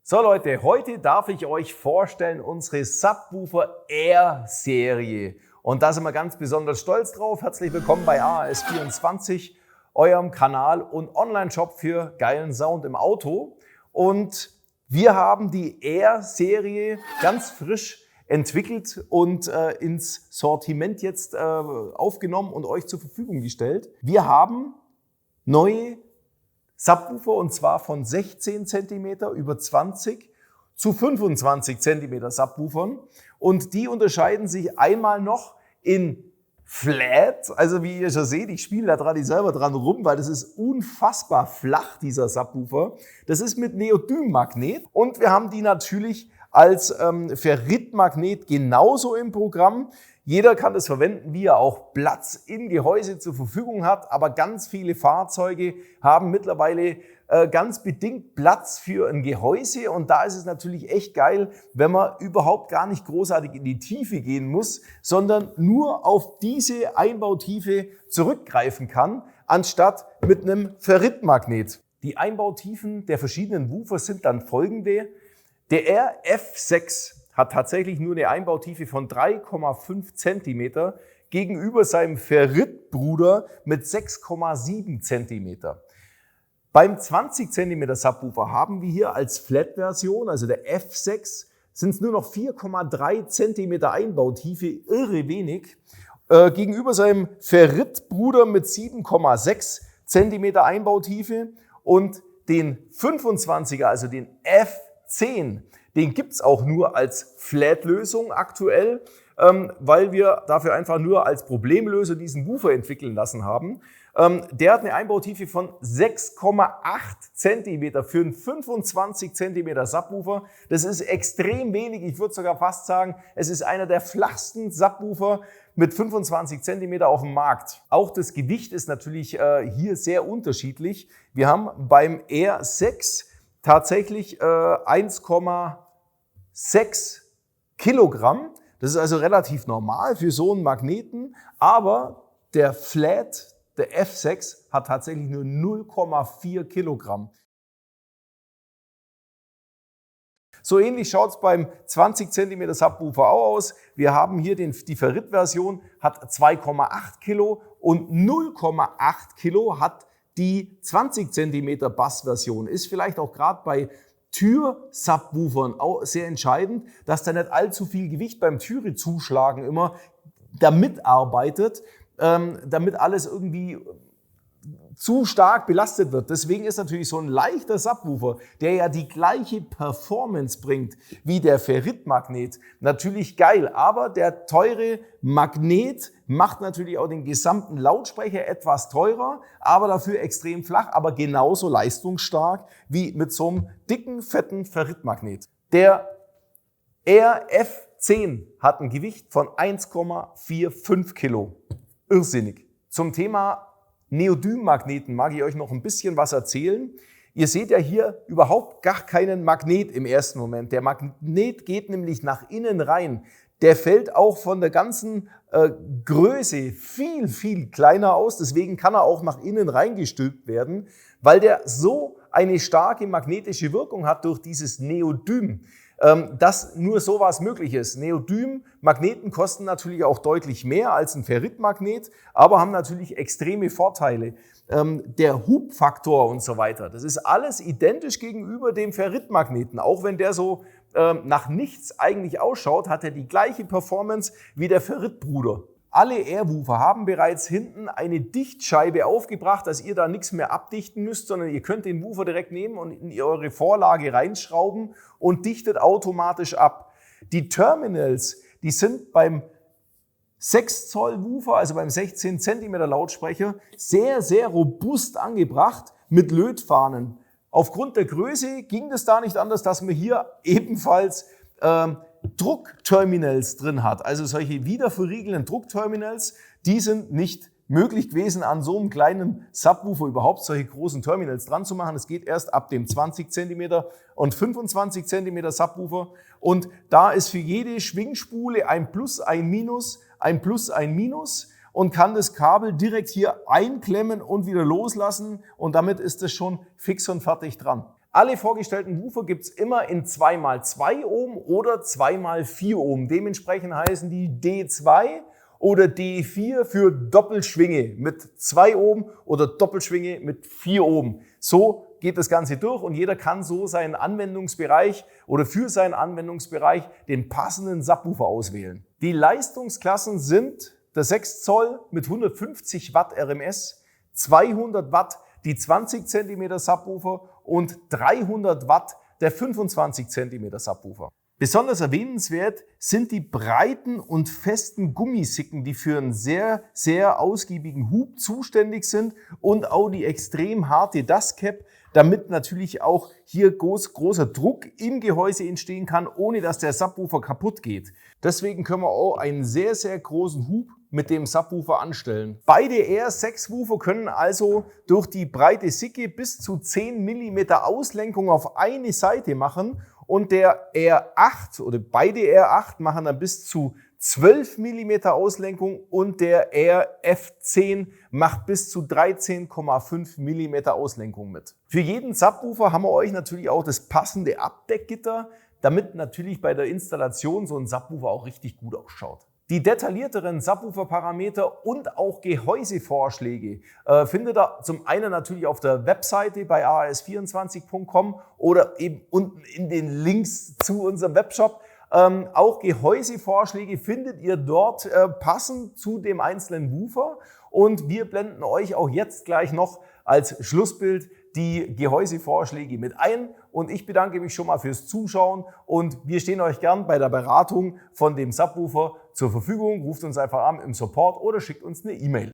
So Leute, heute darf ich euch vorstellen unsere Subwoofer Air Serie. Und da sind wir ganz besonders stolz drauf. Herzlich willkommen bei AAS24, eurem Kanal und Online-Shop für geilen Sound im Auto. Und wir haben die Air Serie ganz frisch entwickelt und ins Sortiment jetzt aufgenommen und euch zur Verfügung gestellt. Wir haben neue Subwoofer und zwar von 16 cm über 20 zu 25 cm Subwoofern und die unterscheiden sich einmal noch in Flat, also wie ihr schon seht, ich spiele da gerade selber dran rum, weil das ist unfassbar flach, dieser Subwoofer. Das ist mit Neodymmagnet und wir haben die natürlich als Ferritmagnet genauso im Programm. Jeder kann das verwenden, wie er auch Platz im Gehäuse zur Verfügung hat, aber ganz viele Fahrzeuge haben mittlerweile ganz bedingt Platz für ein Gehäuse und da ist es natürlich echt geil, wenn man überhaupt gar nicht großartig in die Tiefe gehen muss, sondern nur auf diese Einbautiefe zurückgreifen kann, anstatt mit einem Ferritmagnet. Die Einbautiefen der verschiedenen Woofer sind dann folgende. Der RF6 hat tatsächlich nur eine Einbautiefe von 3,5 cm gegenüber seinem Ferrit-Bruder mit 6,7 cm. Beim 20 cm Subwoofer haben wir hier als Flat-Version, also der F6, sind es nur noch 4,3 cm Einbautiefe, irre wenig, gegenüber seinem Ferrit-Bruder mit 7,6 cm Einbautiefe und den 25er, also den F10, den gibt's auch nur als Flat-Lösung aktuell, weil wir dafür einfach nur als Problemlöser diesen Woofer entwickeln lassen haben. Der hat eine Einbautiefe von 6,8 cm für einen 25 cm Subwoofer. Das ist extrem wenig, ich würde sogar fast sagen, es ist einer der flachsten Subwoofer mit 25 cm auf dem Markt. Auch das Gewicht ist natürlich hier sehr unterschiedlich. Wir haben beim R6 tatsächlich 1,6 Kilogramm. Das ist also relativ normal für so einen Magneten, aber der Flat, der F6, hat tatsächlich nur 0,4 Kilogramm. So ähnlich schaut es beim 20 cm Subwoofer auch aus. Wir haben hier die Ferrit-Version, hat 2,8 Kilo und 0,8 Kilo hat die 20 cm Bass-Version. Ist vielleicht auch gerade bei Tür-Subwoofern auch sehr entscheidend, dass da nicht allzu viel Gewicht beim Türe-Zuschlagen immer da mitarbeitet, damit alles irgendwie zu stark belastet wird. Deswegen ist natürlich so ein leichter Subwoofer, der ja die gleiche Performance bringt wie der Ferritmagnet, natürlich geil. Aber der teure Magnet macht natürlich auch den gesamten Lautsprecher etwas teurer, aber dafür extrem flach, aber genauso leistungsstark wie mit so einem dicken, fetten Ferritmagnet. Der RF10 hat ein Gewicht von 1,45 Kilo. Irrsinnig. Zum Thema Neodymmagneten mag ich euch noch ein bisschen was erzählen. Ihr seht ja hier überhaupt gar keinen Magnet im ersten Moment. Der Magnet geht nämlich nach innen rein. Der fällt auch von der ganzen Größe viel, viel kleiner aus. Deswegen kann er auch nach innen reingestülpt werden, weil der so eine starke magnetische Wirkung hat durch dieses Neodym, dass nur sowas möglich ist. Neodym-Magneten kosten natürlich auch deutlich mehr als ein Ferritmagnet, aber haben natürlich extreme Vorteile. Der Hubfaktor und so weiter, das ist alles identisch gegenüber dem Ferritmagneten. Auch wenn der so nach nichts eigentlich ausschaut, hat er die gleiche Performance wie der Ferrit-Bruder. Alle Airwoofer haben bereits hinten eine Dichtscheibe aufgebracht, dass ihr da nichts mehr abdichten müsst, sondern ihr könnt den Woofer direkt nehmen und in eure Vorlage reinschrauben und dichtet automatisch ab. Die Terminals, die sind beim 6 Zoll Woofer, also beim 16 cm Lautsprecher, sehr, sehr robust angebracht mit Lötfahnen. Aufgrund der Größe ging es da nicht anders, dass man hier ebenfalls Druckterminals drin hat. Also solche wiederverriegelnden Druckterminals, die sind nicht möglich gewesen, an so einem kleinen Subwoofer überhaupt solche großen Terminals dran zu machen. Es geht erst ab dem 20 cm und 25 cm Subwoofer. Und da ist für jede Schwingspule ein Plus, ein Minus, ein Plus, ein Minus und kann das Kabel direkt hier einklemmen und wieder loslassen und damit ist es schon fix und fertig dran. Alle vorgestellten Woofer gibt es immer in 2x2 Ohm oder 2x4 Ohm. Dementsprechend heißen die D2 oder D4 für Doppelschwinge mit 2 Ohm oder Doppelschwinge mit 4 Ohm. So geht das Ganze durch und jeder kann so seinen Anwendungsbereich oder für seinen Anwendungsbereich den passenden Subwoofer auswählen. Die Leistungsklassen sind der 6 Zoll mit 150 Watt RMS, 200 Watt die 20 cm Subwoofer und 300 Watt der 25 cm Subwoofer. Besonders erwähnenswert sind die breiten und festen Gummisicken, die für einen sehr, sehr ausgiebigen Hub zuständig sind und auch die extrem harte Dustcap, damit natürlich auch hier großer Druck im Gehäuse entstehen kann, ohne dass der Subwoofer kaputt geht. Deswegen können wir auch einen sehr, sehr großen Hub mit dem Subwoofer anstellen. Beide R6 Woofer können also durch die breite Sicke bis zu 10 mm Auslenkung auf eine Seite machen und der R8 oder beide R8 machen dann bis zu 12 mm Auslenkung und der RF10 macht bis zu 13,5 mm Auslenkung mit. Für jeden Subwoofer haben wir euch natürlich auch das passende Abdeckgitter, damit natürlich bei der Installation so ein Subwoofer auch richtig gut ausschaut. Die detaillierteren Subwoofer-Parameter und auch Gehäusevorschläge findet ihr zum einen natürlich auf der Webseite bei as24.com oder eben unten in den Links zu unserem Webshop. Auch Gehäusevorschläge findet ihr dort passend zu dem einzelnen Woofer und wir blenden euch auch jetzt gleich noch als Schlussbild die Gehäusevorschläge mit ein und ich bedanke mich schon mal fürs Zuschauen und wir stehen euch gern bei der Beratung von dem Subwoofer zur Verfügung. Ruft uns einfach an im Support oder schickt uns eine E-Mail.